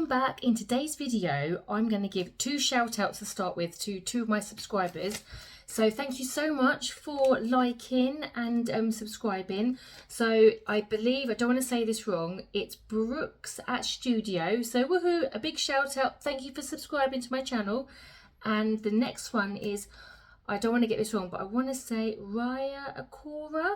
welcome back. In today's video I'm going to give two shout outs to start with to two of my subscribers. So thank you so much for liking and subscribing. So I believe, I don't want to say this wrong, it's Brooks at Studio. So woohoo, a big shout out, thank you for subscribing to my channel. And the next one is, I don't want to get this wrong, but I want to say Raya Akora.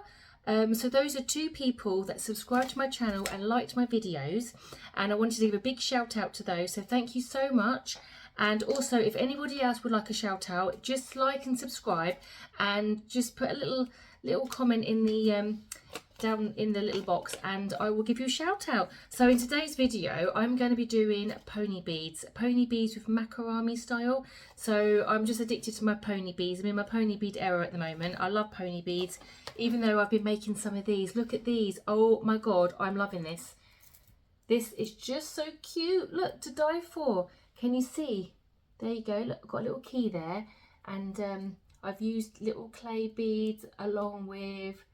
So those are two people that subscribed to my channel and liked my videos, and I wanted to give a big shout out to those, so thank you so much. And also, if anybody else would like a shout out, just like and subscribe and just put a little comment in the down in the little box and I will give you a shout out. So in today's video I'm going to be doing pony beads with macrame style. So I'm just addicted to my pony beads. I'm in my pony bead era at the moment. I love pony beads, even though I've been making some of these. Look at these, oh my god, I'm loving this. This is just so cute, look, to die for. Can you see? There you go, look, I've got a little key there, and I've used little clay beads along with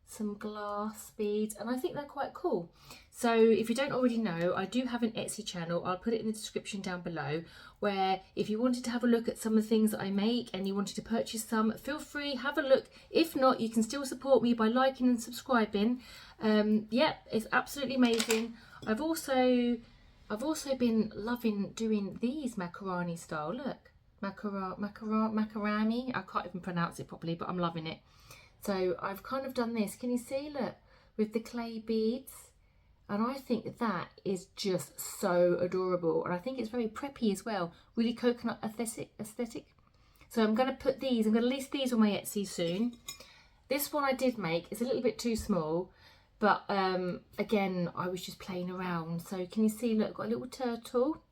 some glass beads, and I think they're quite cool. So if you don't already know, I do have an Etsy channel. I'll put it in the description down below, where if you wanted to have a look at some of the things that I make and you wanted to purchase some, feel free, have a look. If not, you can still support me by liking and subscribing. Yeah, it's absolutely amazing. I've also been loving doing these macrame style. Look, macrame. I can't even pronounce it properly, but I'm loving it. So I've kind of done this, can you see, look, with the clay beads, and I think that is just so adorable, and I think it's very preppy as well, really coconut aesthetic. So I'm going to put these, I'm going to list these on my Etsy soon. This one I did make is a little bit too small, but again, I was just playing around. So can you see, look, I've got a little turtle,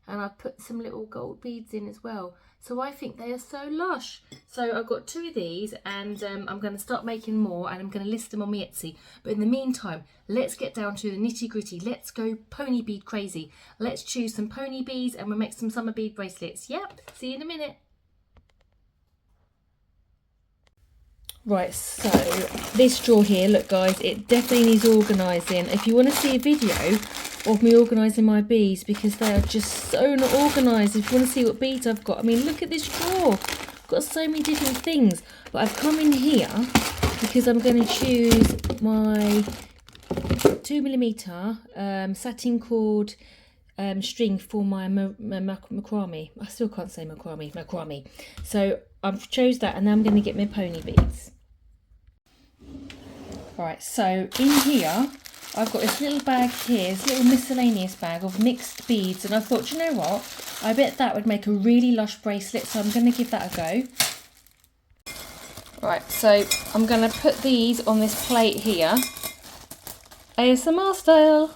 and I've put some little gold beads in as well. So I think they are so lush. So I've got two of these, and I'm going to start making more, and I'm going to list them on my Etsy. But in the meantime, let's get down to the nitty gritty. Let's go pony bead crazy. Let's choose some pony beads and we'll make some summer bead bracelets. Yep, see you in a minute. Right, so this drawer here, look guys, it definitely needs organising. If you want to see a video of me organising my beads, because they are just so not organised, if you want to see what beads I've got, I mean, look at this drawer. I've got so many different things, but I've come in here because I'm going to choose my 2mm satin cord string for my macrame. I still can't say macrame. So I've chose that, and now I'm going to get my pony beads. Right, so in here I've got this little bag here, this little miscellaneous bag of mixed beads, and I thought, you know what, I bet that would make a really lush bracelet, so I'm going to give that a go. Right, so I'm going to put these on this plate here, ASMR style.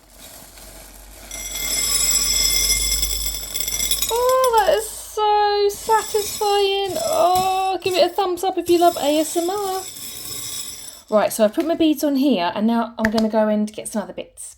Oh, that is so satisfying. Oh, give it a thumbs up if you love ASMR. Right, so I've put my beads on here, and now I'm going to go and get some other bits.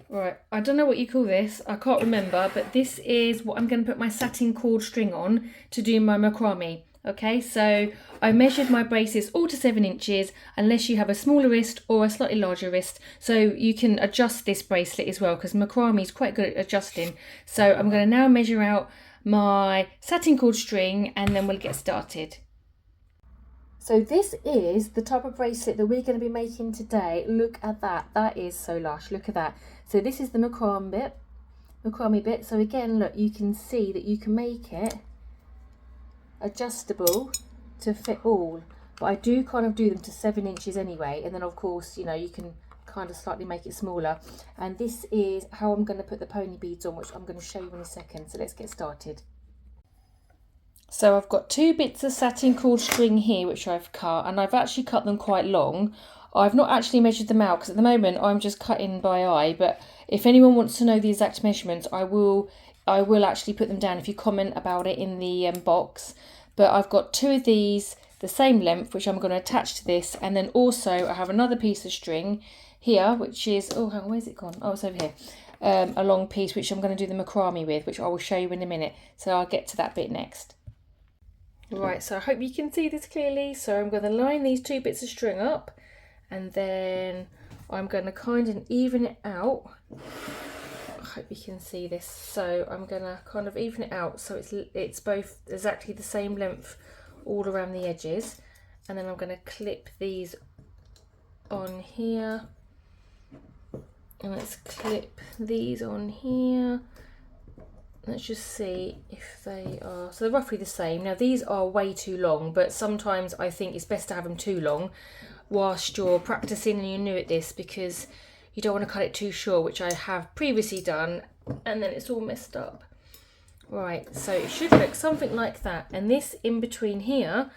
Right, I don't know what you call this, I can't remember, but this is what I'm going to put my satin cord string on to do my macrame. Okay, so I measured my bracelets all to 7 inches, unless you have a smaller wrist or a slightly larger wrist. So you can adjust this bracelet as well, because macrame is quite good at adjusting. So I'm going to now measure out my satin cord string, and then we'll get started. So this is the type of bracelet that we're going to be making today. Look at that, that is so lush, look at that. So this is the macrame bit. So again, look, you can see that you can make it adjustable to fit all, but I do kind of do them to 7 inches anyway, and then of course, you know, you can kind of slightly make it smaller. And this is how I'm going to put the pony beads on, which I'm going to show you in a second. So let's get started. So I've got 2 bits of satin cord string here which I've cut, and I've actually cut them quite long. I've not actually measured them out because at the moment I'm just cutting by eye, but if anyone wants to know the exact measurements, I will actually put them down if you comment about it in the box. But I've got 2 of these the same length, which I'm going to attach to this, and then also I have another piece of string here which is, oh hang on, where's it gone? Oh, it's over here. A long piece which I'm going to do the macrame with, which I will show you in a minute, so I'll get to that bit next. Right, so I hope you can see this clearly. So I'm going to line these 2 bits of string up, and then I'm going to kind of even it out I hope you can see this. So I'm gonna kind of even it out so it's both exactly the same length all around the edges, and then I'm gonna clip these on here, and let's clip these on here. Let's just see if they are, so they're roughly the same. Now these are way too long, but sometimes I think it's best to have them too long whilst you're practicing and you're new at this, because you don't want to cut it too short, which I have previously done, and then it's all messed up. Right, so it should look something like that. And this in between here,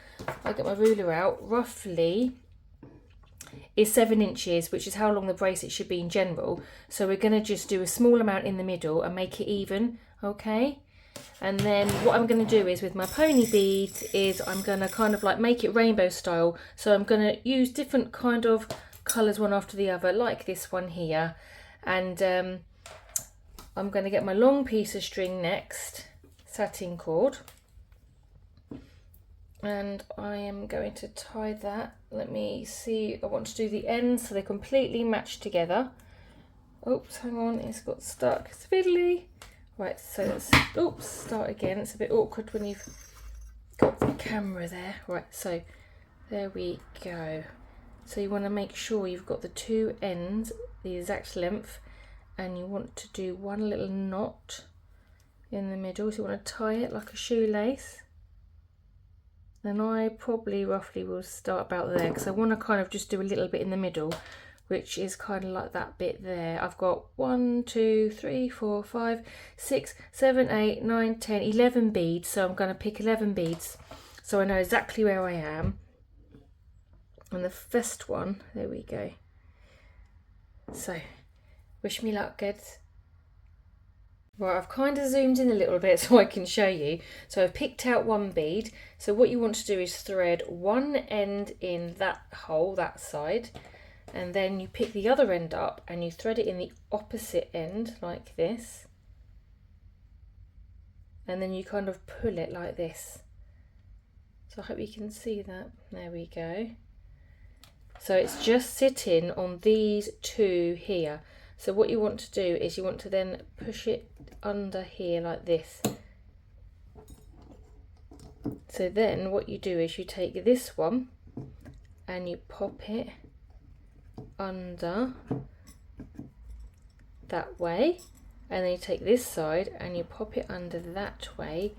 I'll get my ruler out, roughly is 7 inches, which is how long the bracelet should be in general. So we're going to just do a small amount in the middle and make it even, okay? And then what I'm going to do is with my pony beads is I'm going to kind of like make it rainbow style. So I'm going to use different kind of colours one after the other, like this one here. And I'm going to get my long piece of string next, satin cord. And I am going to tie that. Let me see, I want to do the ends so they completely match together. Oops, hang on, it's got stuck. It's fiddly. Right, so let's, oops, start again. It's a bit awkward when you've got the camera there. Right, so there we go. So you want to make sure you've got the two ends the exact length, and you want to do one little knot in the middle. So you want to tie it like a shoelace. Then I probably roughly will start about there, because I want to kind of just do a little bit in the middle, which is kind of like that bit there. I've got 1, 2, 3, 4, 5, 6, 7, 8, 9, 10, 11 beads. So I'm going to pick 11 beads so I know exactly where I am. And the first one, there we go. So wish me luck, kids. Right, I've kind of zoomed in a little bit so I can show you. So I've picked out one bead. So what you want to do is thread one end in that hole, that side, and then you pick the other end up and you thread it in the opposite end like this. And then you kind of pull it like this. So I hope you can see that. There we go. So it's just sitting on these two here. So what you want to do is you want to then push it under here like this. So then what you do is you take this one and you pop it under that way, and then you take this side and you pop it under that way,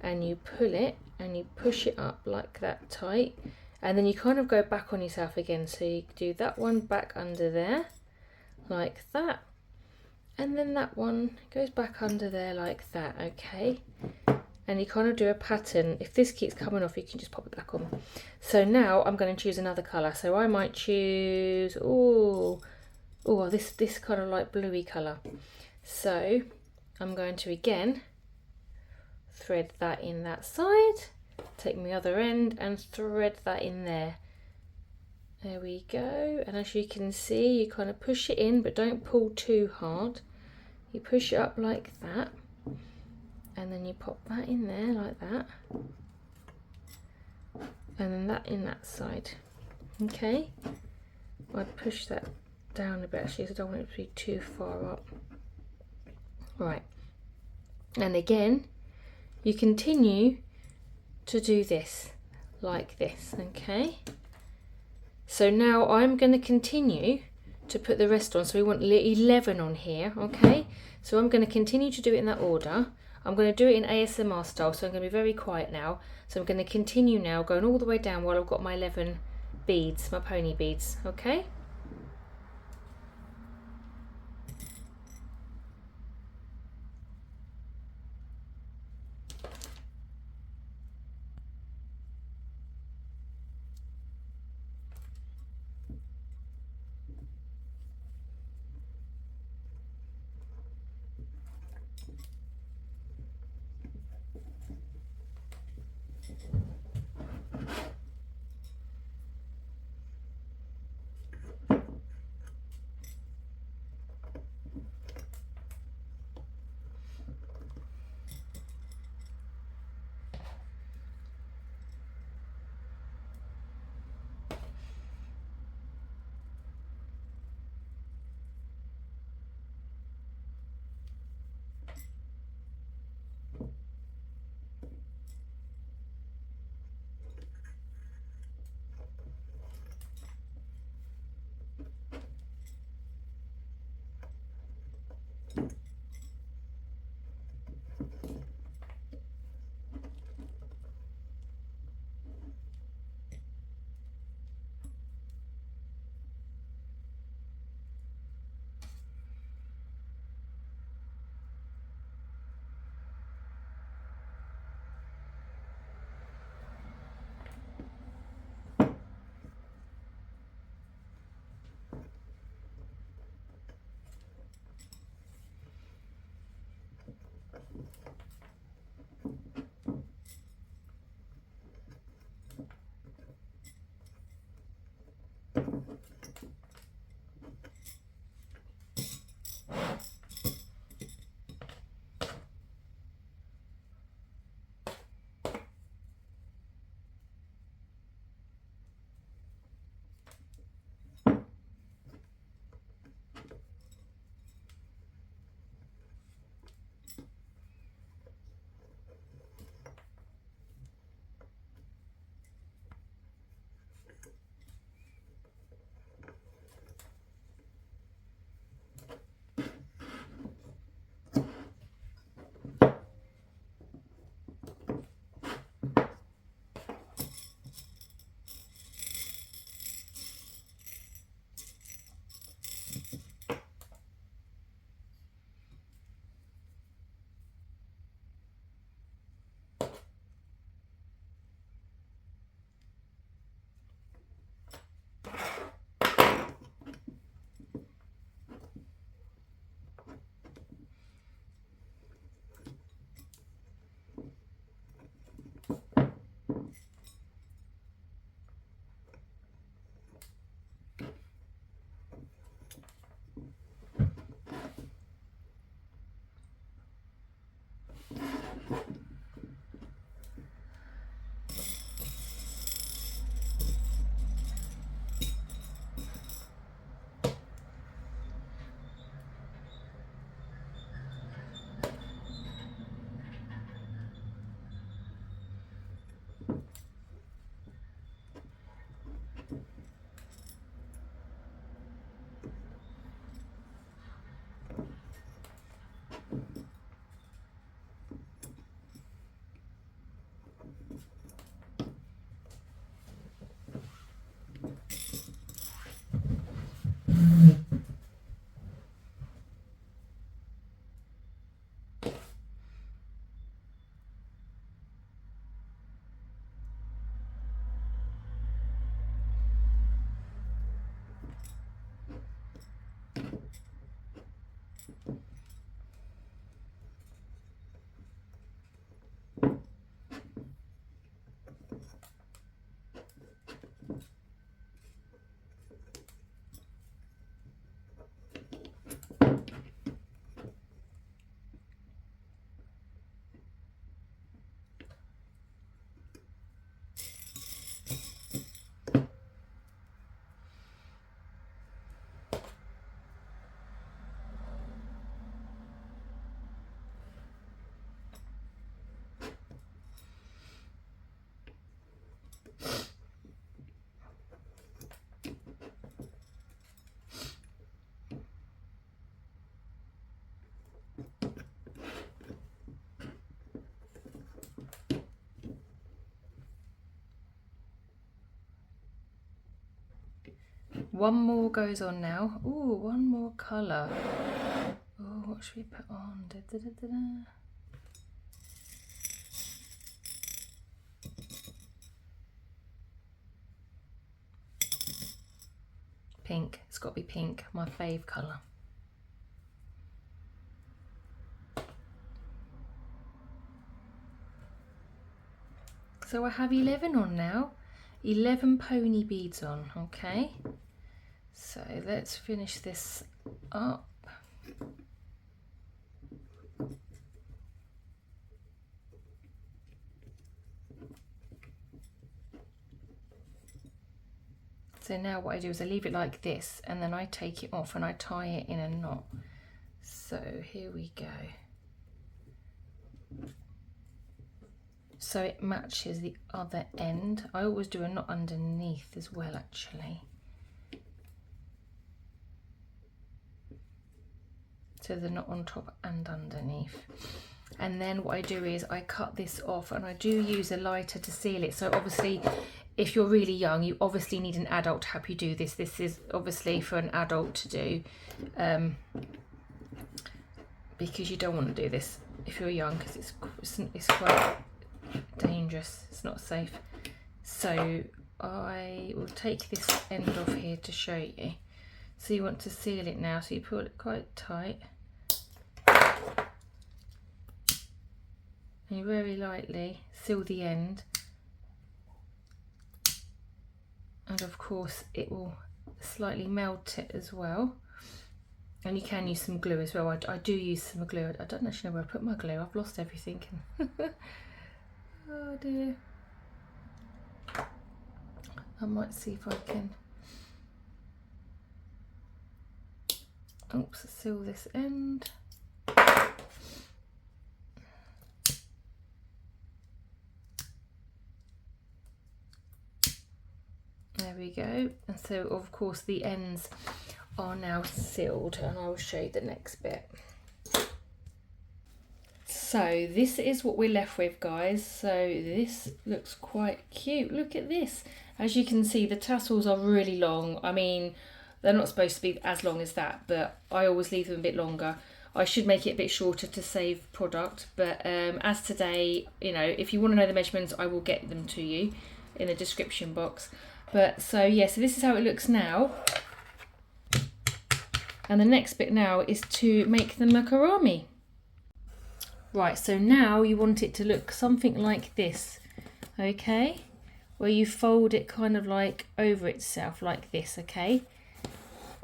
and you pull it and you push it up like that tight, and then you kind of go back on yourself again. So you do that one back under there like that, and then that one goes back under there like that, okay? And you kind of do a pattern. If this keeps coming off, you can just pop it back on. So now I'm going to choose another colour. So I might choose, this kind of like bluey colour. So I'm going to again thread that in that side, take my other end and thread that in there. There we go. And as you can see, you kind of push it in, but don't pull too hard. You push it up like that, and then you pop that in there like that, and then that in that side. Okay, I'd push that down a bit actually, so I don't want it to be too far up. Right, and again you continue to do this like this, okay? So now I'm going to continue to put the rest on. So we want 11 on here, okay? So I'm going to continue to do it in that order. I'm going to do it in ASMR style, so I'm going to be very quiet now. So I'm going to continue now, going all the way down while I've got my 11 beads, my pony beads, okay? One more goes on now. Ooh, one more colour. Oh, what should we put on? Da, da, da, da, da. Pink. It's got to be pink, my fave colour. So I have 11 on now. 11 pony beads on, okay? So let's finish this up. So now what I do is I leave it like this, and then I take it off and I tie it in a knot. So here we go. So it matches the other end. I always do a knot underneath as well, actually. So the knot on top and underneath. And then what I do is I cut this off, and I do use a lighter to seal it. So obviously, if you're really young, you obviously need an adult to help you do this. This is obviously for an adult to do, because you don't want to do this if you're young, because it's quite dangerous. It's not safe. So I will take this end off here to show you. So you want to seal it now, so you pull it quite tight. And you very lightly seal the end, and of course it will slightly melt it as well. And you can use some glue as well. I do use some glue. I don't actually know where I put my glue. I've lost everything. Oh dear. I might see if I can. Oops, seal this end. There we go. And so of course the ends are now sealed, and I will show you the next bit. So this is what we're left with, guys. So this looks quite cute. Look at this. As you can see, the tassels are really long. I mean, they're not supposed to be as long as that, but I always leave them a bit longer. I should make it a bit shorter to save product, but as today, you know, if you want to know the measurements, I will get them to you in the description box. But so yeah, so this is how it looks now. And the next bit now is to make the macrame. Right, so now you want it to look something like this, okay? Where you fold it kind of like over itself like this, okay?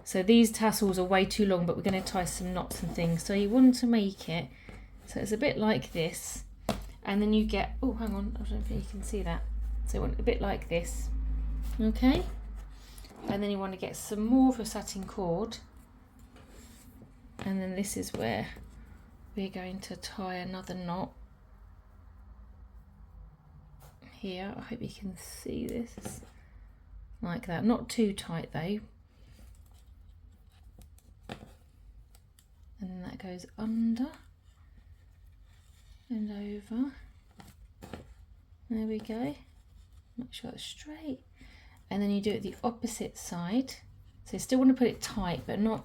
So these tassels are way too long, but we're going to tie some knots and things. So you want to make it so it's a bit like this, and then you get, oh, hang on, I don't think you can see that. So you want it a bit like this, okay? And then you want to get some more of your satin cord, and then this is where we're going to tie another knot here. I hope you can see this, like that. Not too tight though. And then that goes under and over. There we go. Make sure it's straight. And then you do it the opposite side. So you still want to put it tight, but not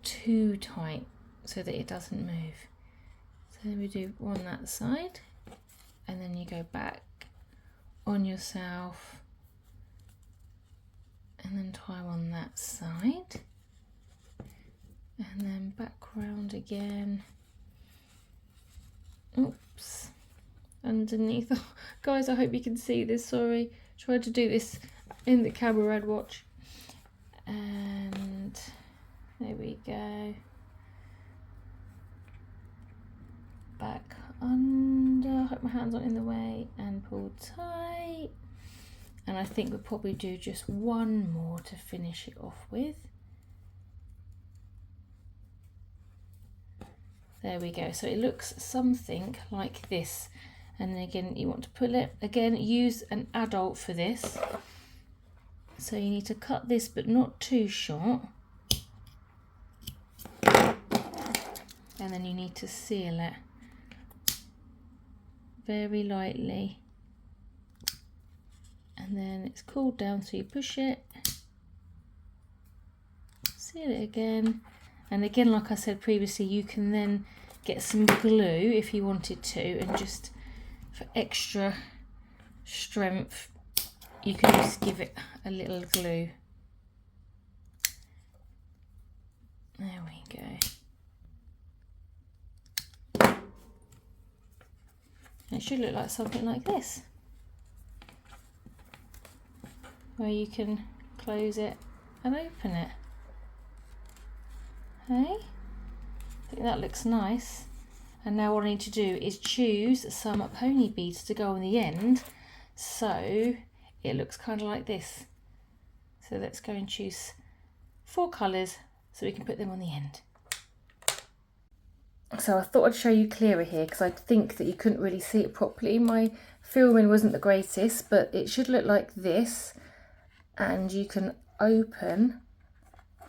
too tight, so that it doesn't move. So then we do one that side, and then you go back on yourself, and then tie one that side, and then back round again. Oops, underneath. Oh, guys, I hope you can see this. Sorry, tried to do this in the camera I'd watch. And there we go. Back under, hope my hands aren't in the way, and pull tight. And I think we'll probably do just one more to finish it off with. There we go. So it looks something like this. and then again you want to pull it. Again, use an adult for this. So you need to cut this but not too short. And then you need to seal it very lightly. And then it's cooled down, so you push it, seal it again. And again, like I said previously, you can then get some glue if you wanted to, and just for extra strength, you can just give it a little glue. There we go. It should look like something like this, where you can close it and open it. Hey, I think that looks nice. And now what I need to do is choose some pony beads to go on the end, so it looks kind of like this. So let's go and choose 4 colours so we can put them on the end. So I thought I'd show you clearer here, because I think that you couldn't really see it properly. My filming wasn't the greatest, but it should look like this, and you can open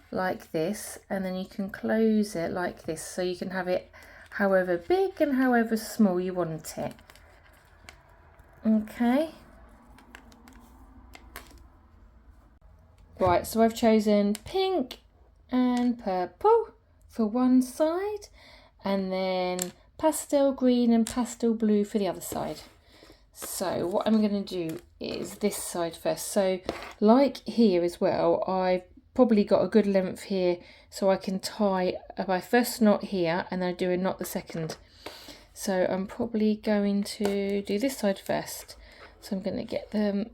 like this, and then you can close it like this, so you can have it however big and however small you want it. Okay. Right, so I've chosen pink and purple for one side, and then pastel green and pastel blue for the other side. So what I'm going to do is this side first. So like here as well, I've probably got a good length here, so I can tie my first knot here and then I do a knot the second. So I'm probably going to do this side first. So I'm going to get them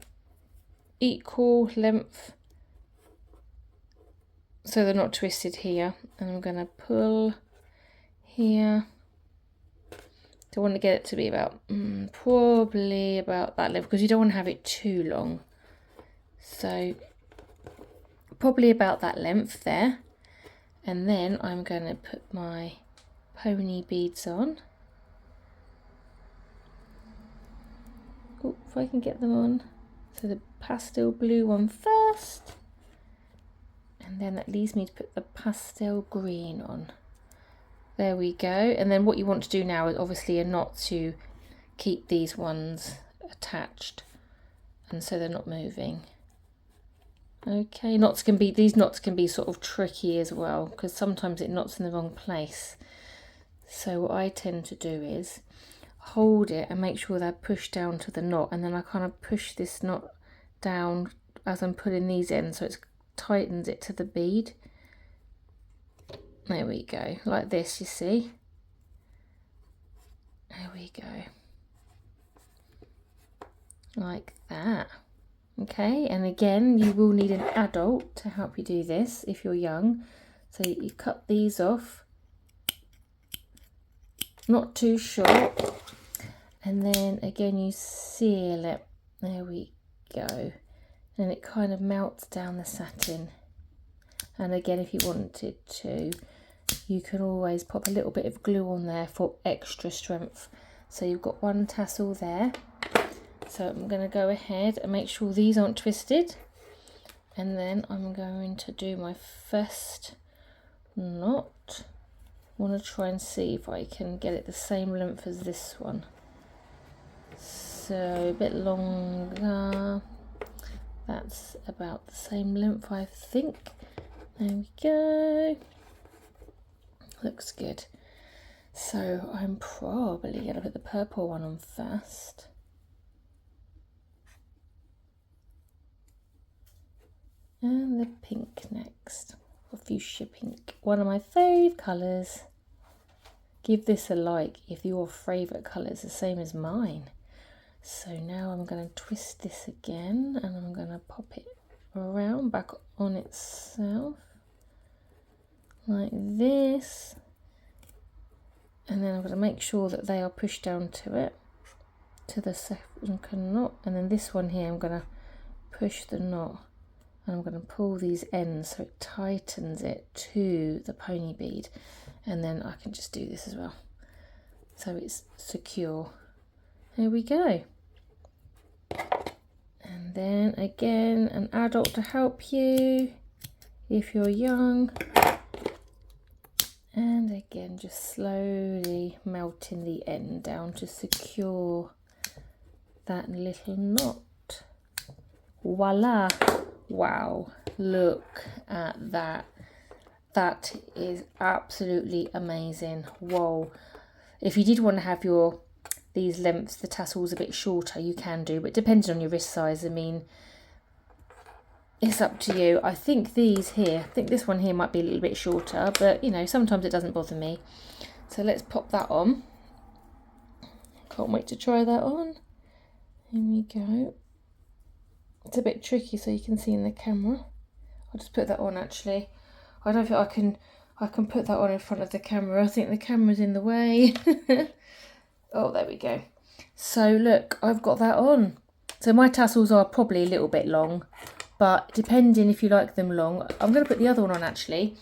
equal length so they're not twisted here, and I'm going to pull here. So I want to get it to be about probably about that length, because you don't want to have it too long. So probably about that length there. And then I'm going to put my pony beads on. Oh, if I can get them on. So the pastel blue one first, and then that leaves me to put the pastel green on. There we go. And then what you want to do now is obviously a knot to keep these ones attached, and so they're not moving. Okay, these knots can be sort of tricky as well, because sometimes it knots in the wrong place. So what I tend to do is hold it and make sure they're pushed down to the knot, and then I kind of push this knot down as I'm putting these in, so it tightens it to the bead. There we go, like this, you see. There we go. Like that. Okay, and again, you will need an adult to help you do this if you're young. So you cut these off, not too short, and then again you seal it. There we go. And it kind of melts down the satin. And again, if you wanted to, you can always pop a little bit of glue on there for extra strength. So you've got one tassel there. So I'm going to go ahead and make sure these aren't twisted. And then I'm going to do my first knot. I want to try and see if I can get it the same length as this one. So a bit longer. That's about the same length, I think. There we go. Looks good. So I'm probably going to put the purple one on first. And the pink next, or fuchsia pink, one of my fave colours. Give this a like if your favourite colour is the same as mine. So now I'm going to twist this again, and I'm going to pop it around back on itself, like this. And then I'm going to make sure that they are pushed down to it, to the second knot. And then this one here, I'm going to push the knot. And I'm going to pull these ends so it tightens it to the pony bead, and then I can just do this as well so it's secure. There we go. And then again, an adult to help you if you're young. And again, just slowly melting the end down to secure that little knot. Voila! Wow, look at that. That is absolutely amazing. Whoa. If you did want to have these lengths, the tassels a bit shorter, you can do, but depending on your wrist size, I mean, it's up to you. I think this one here might be a little bit shorter, but you know, sometimes it doesn't bother me. So let's pop that on. Can't wait to try that on. Here we go. It's a bit tricky so you can see in the camera. I'll just put that on actually. I don't think I can put that on in front of the camera. I think the camera's in the way. Oh, there we go. So look, I've got that on. So my tassels are probably a little bit long, but depending if you like them long, I'm going to put the other one on actually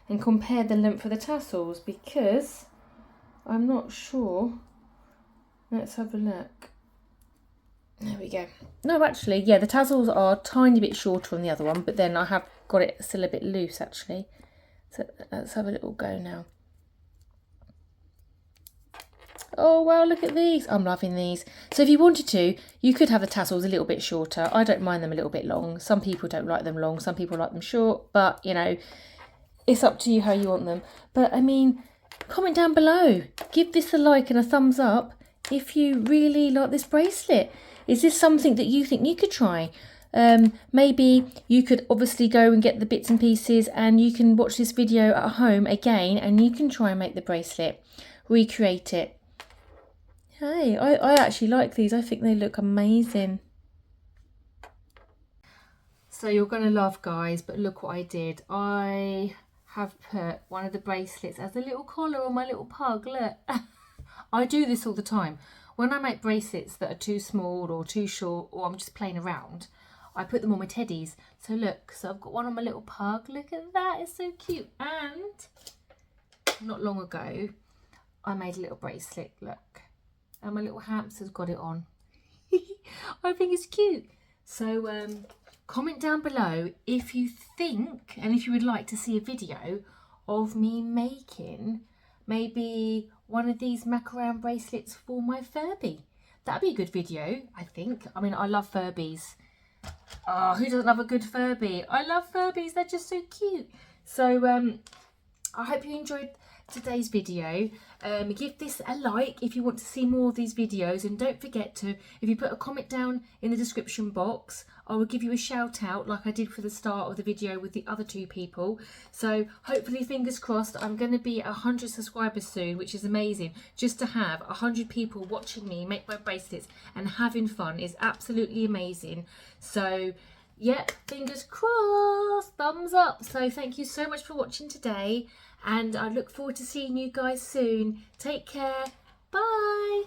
and compare the length of the tassels because I'm not sure. Let's have a look. There we go. No, actually, yeah, the tassels are a tiny bit shorter on the other one, but then I have got it still a bit loose actually. So let's have a little go now. Oh wow, look at these. I'm loving these. So if you wanted to, you could have the tassels a little bit shorter. I don't mind them a little bit long. Some people don't like them long, some people like them short, but you know, it's up to you how you want them. But I mean, comment down below. Give this a like and a thumbs up if you really like this bracelet. Is this something that you think you could try? Maybe you could obviously go and get the bits and pieces and you can watch this video at home again and you can try and make the bracelet, recreate it. Hey, I actually like these. I think they look amazing. So you're going to love, guys, but look what I did. I have put one of the bracelets as a little collar on my little pug. Look. I do this all the time. When I make bracelets that are too small or too short or I'm just playing around, I put them on my teddies. So look, so I've got one on my little pug. Look at that, it's so cute. And not long ago, I made a little bracelet, look. And my little hamster's got it on. I think it's cute. So comment down below if you think and if you would like to see a video of me making maybe one of these Macrame bracelets for my Furby. That'd be a good video, I think. I mean, I love Furbies. Oh, who doesn't love a good Furby? I love Furbies, they're just so cute. So I hope you enjoyed today's video. Give this a like if you want to see more of these videos, and don't forget to, if you put a comment down in the description box, I will give you a shout out like I did for the start of the video with the other two people. So hopefully, fingers crossed, I'm going to be 100 subscribers soon, which is amazing. Just to have 100 people watching me make my bracelets and having fun is absolutely amazing. So yep, fingers crossed, thumbs up. So thank you so much for watching today, and I look forward to seeing you guys soon. Take care. Bye.